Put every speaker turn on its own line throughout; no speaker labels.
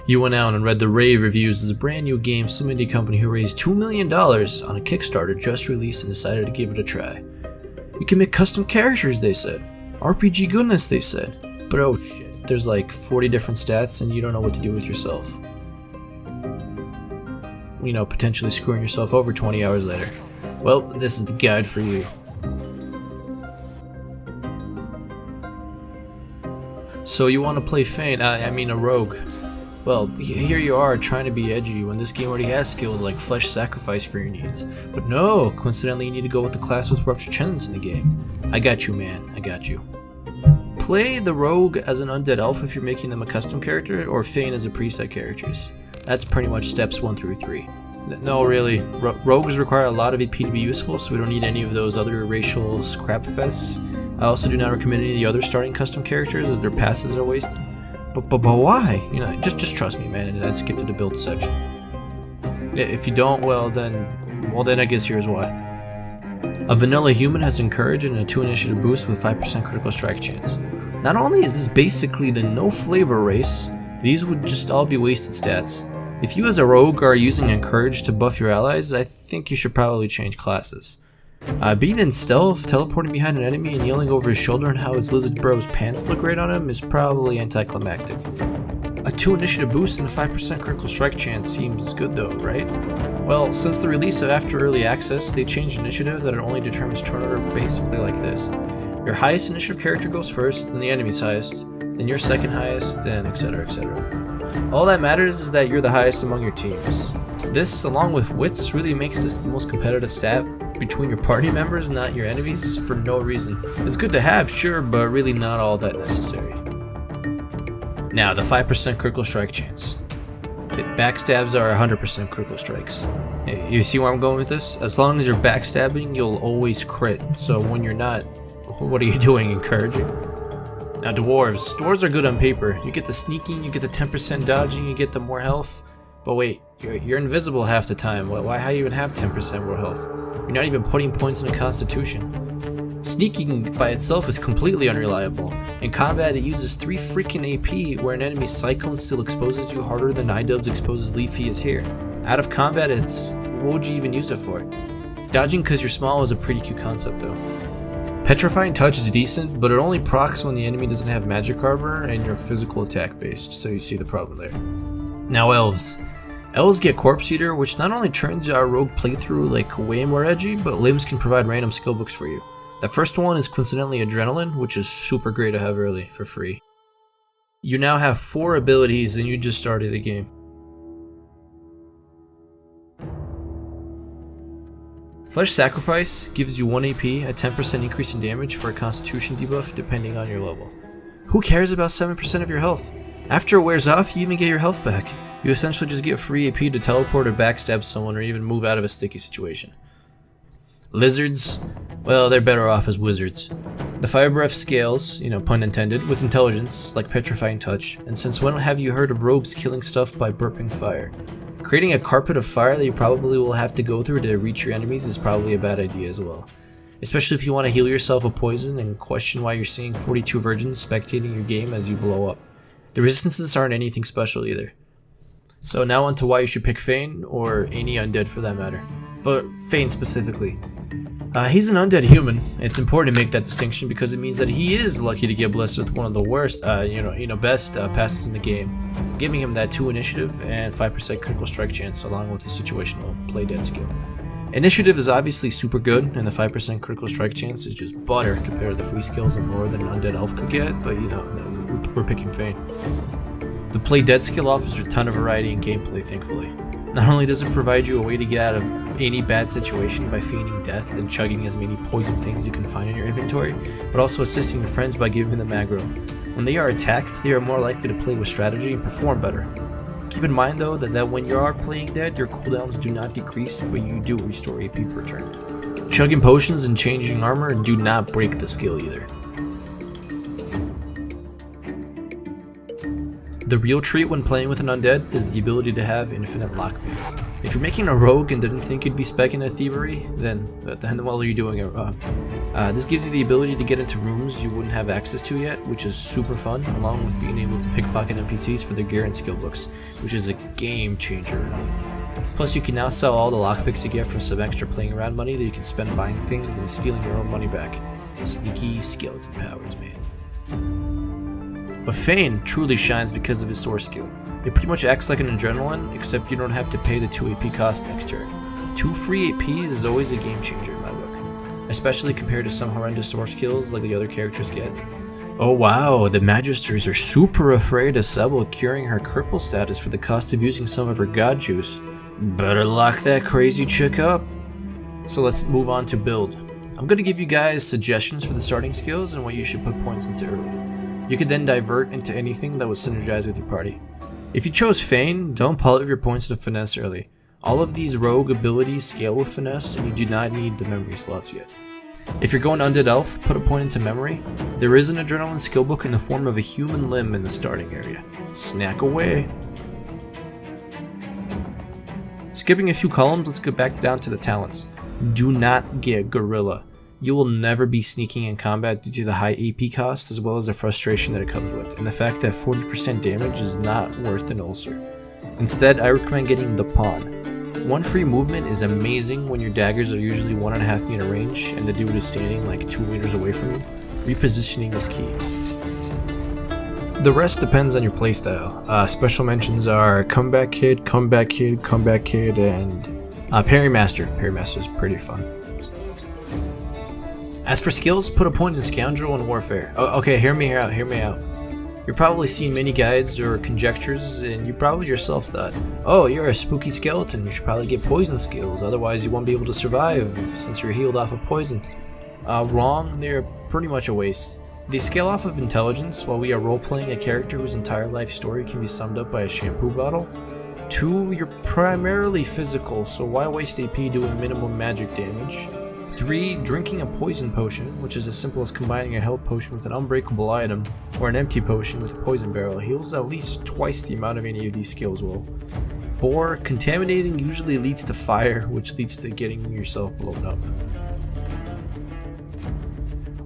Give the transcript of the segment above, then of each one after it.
You went out and read the rave reviews as a brand new game, some indie company who raised $2 million on a Kickstarter just released and decided to give it a try. You can make custom characters, they said. RPG goodness, they said. But oh shit, there's like 40 different stats and you don't know what to do with yourself. You know, potentially screwing yourself over 20 hours later. Well, this is the guide for you. So you want to play Fane, a rogue. Well, here you are trying to be edgy when this game already has skills like flesh sacrifice for your needs. But no, coincidentally you need to go with the class with ruptured tendons in the game. I got you, man, I got you. Play the rogue as an undead elf if you're making them a custom character, or Fane as a preset characters. That's pretty much steps 1 through 3. No, really, rogues require a lot of EP to be useful, so we don't need any of those other racial scrap fests. I also do not recommend any of the other starting custom characters as their passes are wasted. But why? You know, just trust me, man, and then skip to the build section. If you don't, well then I guess here's why. A vanilla human has encourage and a 2 initiative boost with 5% critical strike chance. Not only is this basically the no flavor race, these would just all be wasted stats. If you as a rogue are using encourage to buff your allies, I think you should probably change classes. Being in stealth, teleporting behind an enemy, and yelling over his shoulder and how his lizard bro's pants look great on him is probably anticlimactic. A 2 initiative boost and a 5% critical strike chance seems good though, right? Well, since the release of After Early Access, they changed initiative that it only determines turn order basically like this. Your highest initiative character goes first, then the enemy's highest, then your second highest, then etc, etc. All that matters is that you're the highest among your teams. This, along with wits, really makes this the most competitive stat between your party members, not your enemies, for no reason. It's good to have, sure, but really not all that necessary. Now, the 5% critical strike chance. Backstabs are 100% critical strikes. You see where I'm going with this? As long as you're backstabbing, you'll always crit, so when you're not, what are you doing, encouraging? Now dwarves are good on paper. You get the sneaking, you get the 10% dodging, you get the more health. But wait, you're invisible half the time. How do you even have 10% more health? You're not even putting points into Constitution. Sneaking by itself is completely unreliable. In combat it uses 3 freaking AP, where an enemy's Cyclone still exposes you harder than iDubbbz exposes Leafy is here. Out of combat what would you even use it for? Dodging because you're small is a pretty cute concept though. Petrifying Touch is decent, but it only procs when the enemy doesn't have magic armor and you're physical attack based, so you see the problem there. Now Elves. Elves get Corpse Eater, which not only turns our rogue playthrough like way more edgy, but limbs can provide random skill books for you. The first one is coincidentally Adrenaline, which is super great to have early for free. You now have 4 abilities and you just started the game. Flesh Sacrifice gives you 1 AP, a 10% increase in damage for a Constitution debuff depending on your level. Who cares about 7% of your health? After it wears off, you even get your health back. You essentially just get free AP to teleport or backstab someone or even move out of a sticky situation. Lizards, well, they're better off as wizards. The Fire Breath scales, pun intended, with intelligence, like Petrifying Touch, and since when have you heard of rogues killing stuff by burping fire? Creating a carpet of fire that you probably will have to go through to reach your enemies is probably a bad idea as well. Especially if you want to heal yourself of poison and question why you're seeing 42 virgins spectating your game as you blow up. The resistances aren't anything special either. So now on to why you should pick Fane, or any undead for that matter. But Fane specifically. He's an undead human. It's important to make that distinction because it means that he is lucky to get blessed with one of the worst, best passes in the game, giving him that 2 initiative and 5% critical strike chance along with his situational play dead skill. Initiative is obviously super good, and the 5% critical strike chance is just butter compared to the free skills and lore that an Undead Elf could get, but we're picking Fane. The play dead skill offers a ton of variety in gameplay, thankfully. Not only does it provide you a way to get out of any bad situation by feigning death and chugging as many poison things you can find in your inventory, but also assisting your friends by giving them aggro. When they are attacked, they are more likely to play with strategy and perform better. Keep in mind though that when you are playing dead, your cooldowns do not decrease, but you do restore AP per turn. Chugging potions and changing armor do not break the skill either. The real treat when playing with an undead is the ability to have infinite lockpicks. If you're making a rogue and didn't think you'd be specking a thievery, then well, you're doing it wrong. This gives you the ability to get into rooms you wouldn't have access to yet, which is super fun, along with being able to pickpocket NPCs for their gear and skill books, which is a game changer. Plus, you can now sell all the lockpicks you get from some extra playing around money that you can spend buying things and then stealing your own money back. Sneaky skeleton powers, man. But Fane truly shines because of his source skill. It pretty much acts like an adrenaline, except you don't have to pay the 2 AP cost next turn. 2 free APs is always a game changer in my book, especially compared to some horrendous source kills like the other characters get. Oh wow, the Magisters are super afraid of Sebel curing her cripple status for the cost of using some of her god juice. Better lock that crazy chick up. So let's move on to build. I'm going to give you guys suggestions for the starting skills and what you should put points into early. You could then divert into anything that would synergize with your party. If you chose Fane, don't pile your points to finesse early. All of these rogue abilities scale with finesse and you do not need the memory slots yet. If you're going Undead Elf, put a point into memory. There is an adrenaline skill book in the form of a human limb in the starting area. Snack away. Skipping a few columns, let's get back down to the talents. Do not get Gorilla. You will never be sneaking in combat due to the high AP cost as well as the frustration that it comes with, and the fact that 40% damage is not worth an ulcer. Instead, I recommend getting the Pawn. 1 free movement is amazing when your daggers are usually 1.5 meter range and the dude is standing like 2 meters away from you. Repositioning is key. The rest depends on your playstyle. Special mentions are Comeback Kid, Comeback Kid, Comeback Kid, and Parry Master. Parry Master is pretty fun. As for skills, put a point in Scoundrel and Warfare. Okay, hear me out. You're probably seeing many guides or conjectures, and you probably yourself thought, oh, you're a spooky skeleton, you should probably get poison skills, otherwise you won't be able to survive since you're healed off of poison. Wrong, they're pretty much a waste. They scale off of intelligence, while we are role-playing a character whose entire life story can be summed up by a shampoo bottle. 2, you're primarily physical, so why waste AP doing minimum magic damage? 3, drinking a poison potion, which is as simple as combining a health potion with an unbreakable item, or an empty potion with a poison barrel, heals at least twice the amount of any of these skills will. 4, contaminating usually leads to fire, which leads to getting yourself blown up.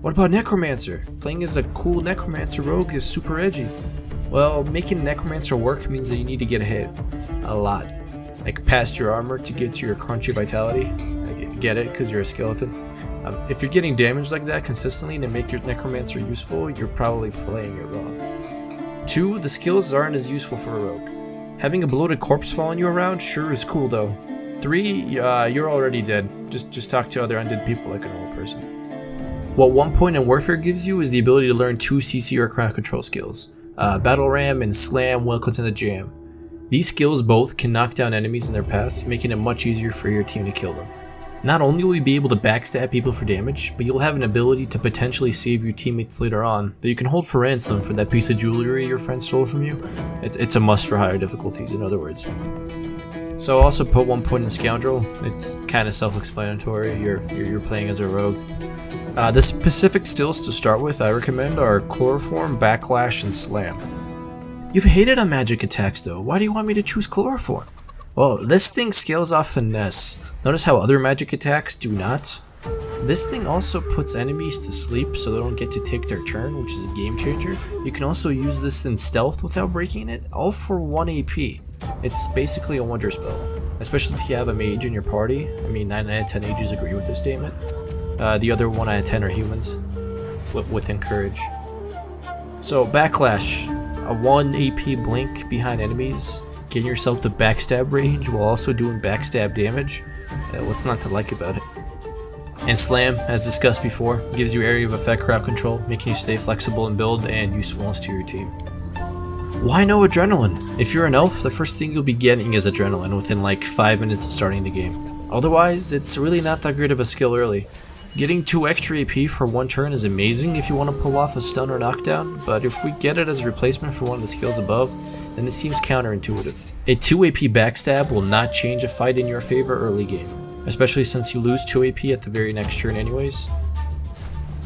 What about Necromancer? Playing as a cool Necromancer rogue is super edgy. Well, making Necromancer work means that you need to get hit. A lot. Like past your armor to get to your crunchy vitality. Get it, because you're a skeleton. If you're getting damage like that consistently to make your Necromancer useful, you're probably playing it wrong. 2, the skills aren't as useful for a rogue. Having a bloated corpse following you around sure is cool though. 3, you're already dead. Just talk to other undead people like a normal person. What 1 point in Warfare gives you is the ability to learn 2 CC or crowd control skills. Battle Ram and Slam, Welcome to the Jam. These skills both can knock down enemies in their path, making it much easier for your team to kill them. Not only will you be able to backstab people for damage, but you'll have an ability to potentially save your teammates later on that you can hold for ransom for that piece of jewelry your friend stole from you. It's a must for higher difficulties, in other words. So also put 1 point in Scoundrel. It's kind of self-explanatory. You're playing as a rogue. The specific skills to start with I recommend are Chloroform, Backlash, and Slam. You've hated on magic attacks though. Why do you want me to choose Chloroform? Well, this thing scales off finesse. Notice how other magic attacks do not? This thing also puts enemies to sleep so they don't get to take their turn, which is a game changer. You can also use this in stealth without breaking it, all for 1 AP. It's basically a wonder spell, especially if you have a mage in your party. I mean, 9 out of 10 mages agree with this statement. The other 1 out of 10 are humans, with Encourage. So, Backlash, a 1 AP blink behind enemies, getting yourself to backstab range while also doing backstab damage. What's not to like about it? And Slam, as discussed before, gives you area of effect crowd control, making you stay flexible in build and usefulness to your team. Why no Adrenaline? If you're an elf, the first thing you'll be getting is Adrenaline within like 5 minutes of starting the game. Otherwise, it's really not that great of a skill early. Getting 2 extra AP for 1 turn is amazing if you want to pull off a stun or knockdown, but if we get it as a replacement for one of the skills above, then it seems counterintuitive. A 2 AP backstab will not change a fight in your favor early game, especially since you lose 2 AP at the very next turn anyways.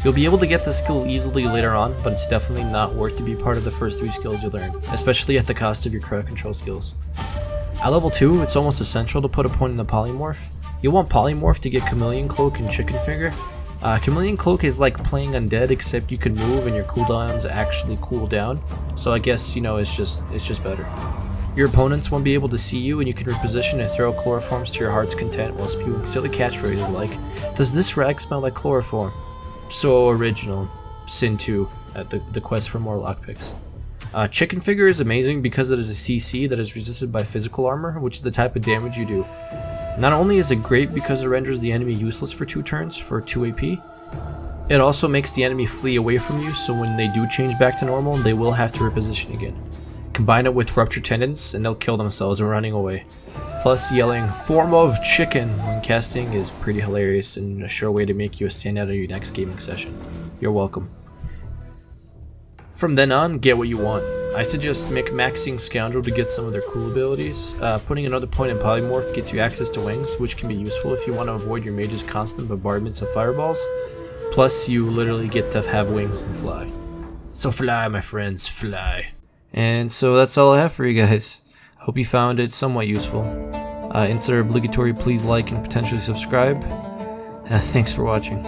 You'll be able to get this skill easily later on, but it's definitely not worth to be part of the first 3 skills you learn, especially at the cost of your crowd control skills. At level 2, it's almost essential to put a point in the Polymorph. You'll want Polymorph to get Chameleon Cloak and Chicken Finger. Chameleon Cloak is like playing Undead, except you can move and your cooldowns actually cool down, so I guess, you know, it's just better. Your opponents won't be able to see you, and you can reposition and throw chloroforms to your heart's content while spewing silly catchphrases like, "Does this rag smell like chloroform?" So original. Sin 2, the quest for more lockpicks. Chicken Figure is amazing because it is a CC that is resisted by physical armor, which is the type of damage you do. Not only is it great because it renders the enemy useless for 2 turns for 2 AP, it also makes the enemy flee away from you, so when they do change back to normal, they will have to reposition again. Combine it with Rupture Tendons, and they'll kill themselves running away. Plus, yelling "Form of Chicken" when casting is pretty hilarious and a sure way to make you a standout at your next gaming session. You're welcome. From then on, get what you want. I suggest maxing Scoundrel to get some of their cool abilities. Putting another point in Polymorph gets you access to wings, which can be useful if you want to avoid your mage's constant bombardments of fireballs. Plus, you literally get to have wings and fly. So fly, my friends, fly. And so that's all I have for you guys. Hope you found it somewhat useful. Insert obligatory please like and potentially subscribe. Thanks for watching.